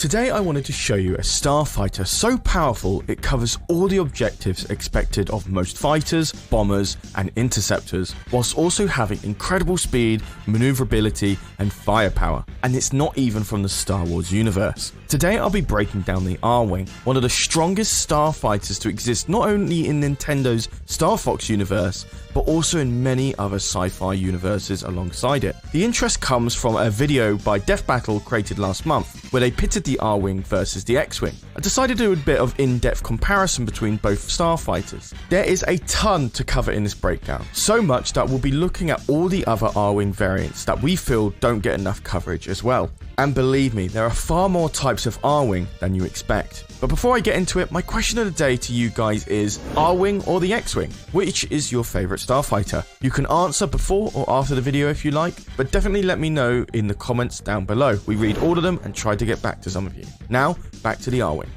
Today I wanted to show you a Starfighter so powerful it covers all the objectives expected of most fighters, bombers and interceptors, whilst also having incredible speed, maneuverability and firepower, and it's not even from the Star Wars universe. Today I'll be breaking down the Arwing, one of the strongest starfighters to exist not only in Nintendo's Star Fox universe, but also in many other sci-fi universes alongside it. The interest comes from a video by Death Battle created last month, where they pitted the Arwing versus the X-Wing. I decided to do a bit of in-depth comparison between both starfighters. There is a ton to cover in this breakdown, so much that we'll be looking at all the other Arwing variants that we feel don't get enough coverage as well. And believe me, there are far more types of Arwing than you expect. But before I get into it, my question of the day to you guys is, Arwing or the X-Wing? Which is your favourite starfighter? You can answer before or after the video if you like, but definitely let me know in the comments down below. We read all of them and try to get back to some of you. Now, back to the Arwing.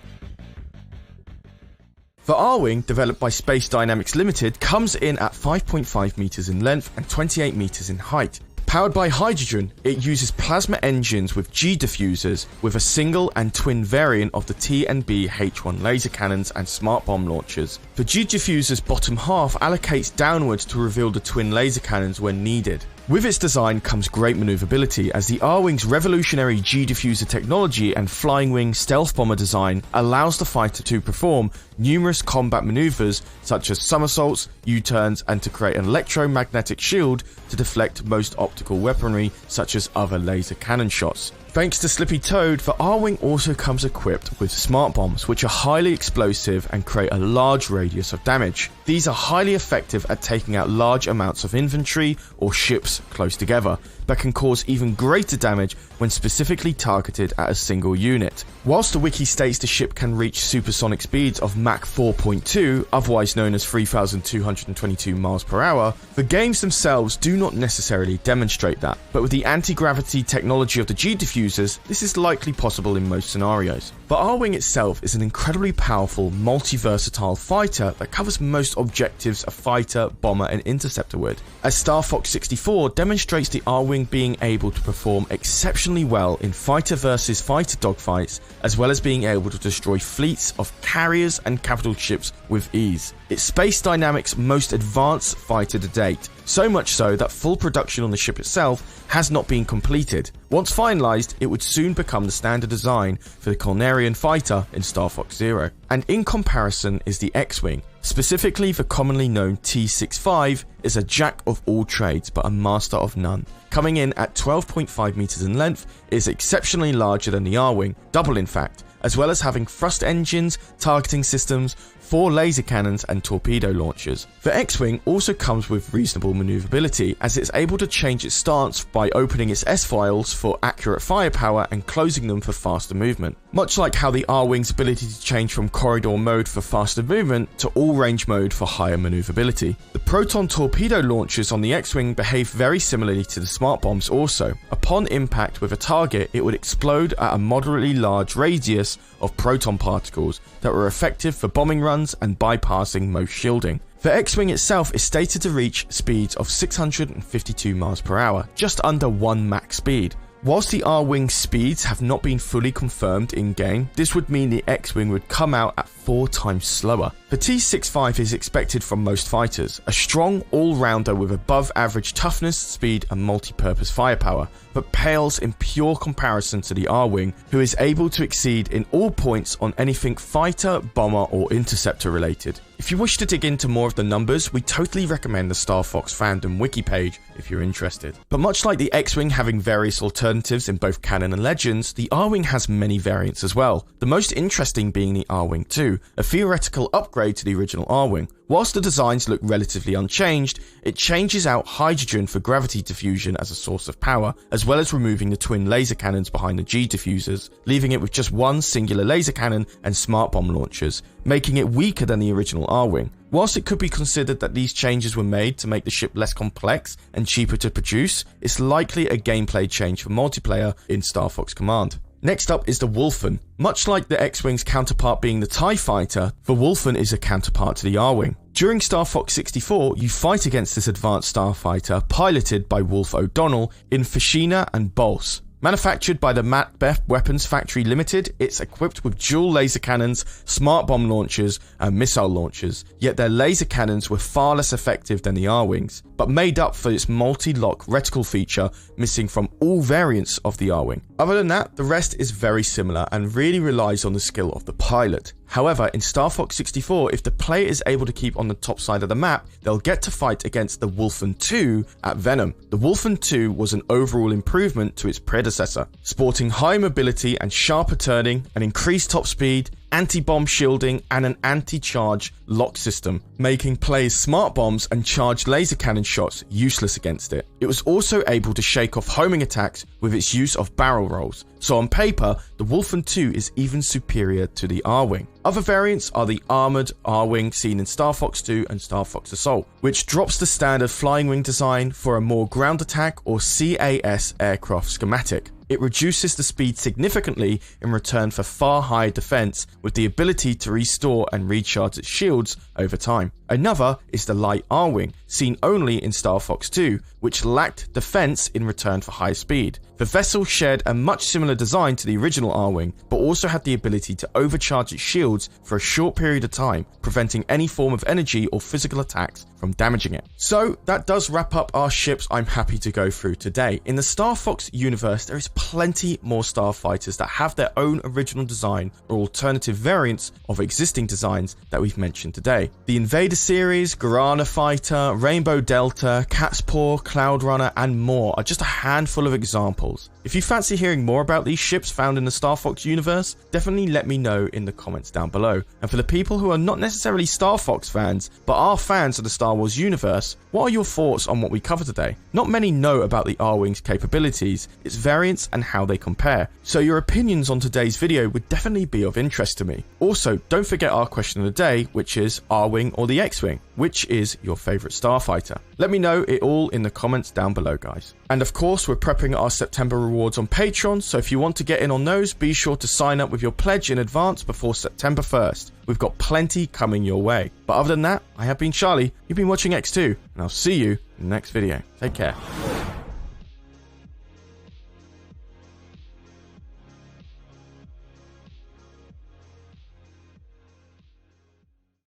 The Arwing, developed by Space Dynamics Limited, comes in at 5.5 meters in length and 28 meters in height. Powered by hydrogen, it uses plasma engines with G diffusers with a single and twin variant of the T and B H1 laser cannons and smart bomb launchers. The G diffuser's bottom half allocates downwards to reveal the twin laser cannons when needed. With its design comes great maneuverability, as the Arwing's revolutionary G diffuser technology and flying wing stealth bomber design allows the fighter to perform numerous combat maneuvers such as somersaults, U-turns, and to create an electromagnetic shield to deflect most optical weaponry such as other laser cannon shots. Thanks to Slippy Toad, the Arwing also comes equipped with smart bombs, which are highly explosive and create a large radius of damage. These are highly effective at taking out large amounts of infantry or ships close together, but can cause even greater damage when specifically targeted at a single unit. Whilst the wiki states the ship can reach supersonic speeds of Mach 4.2, otherwise known as 3,222 miles per hour, the games themselves do not necessarily demonstrate that, but with the anti-gravity technology of the G diffusers, this is likely possible in most scenarios. The Arwing itself is an incredibly powerful, multi-versatile fighter that covers most objectives a fighter, bomber and interceptor would, as Star Fox 64 demonstrates the Arwing being able to perform exceptionally well in fighter versus fighter dogfights, as well as being able to destroy fleets of carriers and capital ships with ease. It's Space Dynamics' most advanced fighter to date, so much so that full production on the ship itself has not been completed. Once finalised, it would soon become the standard design for the Colnarian fighter in Star Fox Zero. And in comparison is the X-Wing. Specifically, the commonly known T-65 is a jack of all trades but a master of none. Coming in at 12.5 meters in length, it is exceptionally larger than the Arwing, double in fact, as well as having thrust engines, targeting systems, 4 laser cannons and torpedo launchers. The X-Wing also comes with reasonable maneuverability, as it's able to change its stance by opening its S-files for accurate firepower and closing them for faster movement. Much like how the Arwing's ability to change from corridor mode for faster movement to all-range mode for higher maneuverability. The proton torpedo launchers on the X-Wing behave very similarly to the smart bombs also. Upon impact with a target, it would explode at a moderately large radius of proton particles that were effective for bombing runs and bypassing most shielding. The X-Wing itself is stated to reach speeds of 652 miles per hour, just under 1 Mach speed. Whilst the Arwing speeds have not been fully confirmed in-game, this would mean the X-Wing would come out at 4 times slower. The T-65 is expected from most fighters, a strong all-rounder with above average toughness, speed and multi-purpose firepower, but pales in pure comparison to the Arwing, who is able to exceed in all points on anything fighter, bomber or interceptor related. If you wish to dig into more of the numbers, we totally recommend the Star Fox fandom wiki page if you're interested. But much like the X-Wing having various alternatives in both canon and legends, the Arwing has many variants as well, the most interesting being the Arwing 2, a theoretical upgrade to the original Arwing. Whilst the designs look relatively unchanged, it changes out hydrogen for gravity diffusion as a source of power, as well as removing the twin laser cannons behind the G diffusers, leaving it with just one singular laser cannon and smart bomb launchers, making it weaker than the original Arwing. Whilst it could be considered that these changes were made to make the ship less complex and cheaper to produce, it's likely a gameplay change for multiplayer in Star Fox Command. Next up is the Wolfen. Much like the X-Wing's counterpart being the TIE Fighter, the Wolfen is a counterpart to the Arwing. During Star Fox 64, you fight against this advanced starfighter piloted by Wolf O'Donnell in Fashina and Bolse. Manufactured by the Macbeth Weapons Factory Limited, it's equipped with dual laser cannons, smart bomb launchers, and missile launchers, yet their laser cannons were far less effective than the Arwings, but made up for its multi-lock reticle feature missing from all variants of the Arwing. Other than that, the rest is very similar and really relies on the skill of the pilot. However, in Star Fox 64, if the player is able to keep on the top side of the map, they'll get to fight against the Wolfen 2 at Venom. The Wolfen 2 was an overall improvement to its predecessor, sporting high mobility and sharper turning, an increased top speed, anti-bomb shielding, and an anti-charge lock system, making players' smart bombs and charged laser cannon shots useless against it. It was also able to shake off homing attacks with its use of barrel rolls, so on paper, the Wolfen 2 is even superior to the Arwing. Other variants are the armoured Arwing seen in Star Fox 2 and Star Fox Assault, which drops the standard flying wing design for a more ground attack or CAS aircraft schematic. It reduces the speed significantly in return for far higher defense, with the ability to restore and recharge its shields over time. Another is the light Arwing, seen only in Star Fox 2, which lacked defense in return for high speed. The vessel shared a much similar design to the original Arwing, but also had the ability to overcharge its shields for a short period of time, preventing any form of energy or physical attacks from damaging it. So that does wrap up our ships I'm happy to go through today. In the Star Fox universe, there is plenty more Starfighters that have their own original design or alternative variants of existing designs that we've mentioned today. The Invader series, Guarana Fighter, Rainbow Delta, Cat's Paw, Cloud Runner, and more are just a handful of examples. If you fancy hearing more about these ships found in the Star Fox universe, definitely let me know in the comments down below. And for the people who are not necessarily Star Fox fans, but are fans of the Star Wars universe, what are your thoughts on what we covered today? Not many know about the Arwing's capabilities, its variants, and how they compare, so your opinions on today's video would definitely be of interest to me. Also, don't forget our question of the day, which is Arwing or the X-Wing? Which is your favourite Starfighter? Let me know it all in the comments down below, guys. And of course, we're prepping our September rewards on Patreon, so if you want to get in on those, be sure to sign up with your pledge in advance before September 1st. We've got plenty coming your way. But other than that, I have been Charlie, you've been watching EcksToo, and I'll see you in the next video. Take care.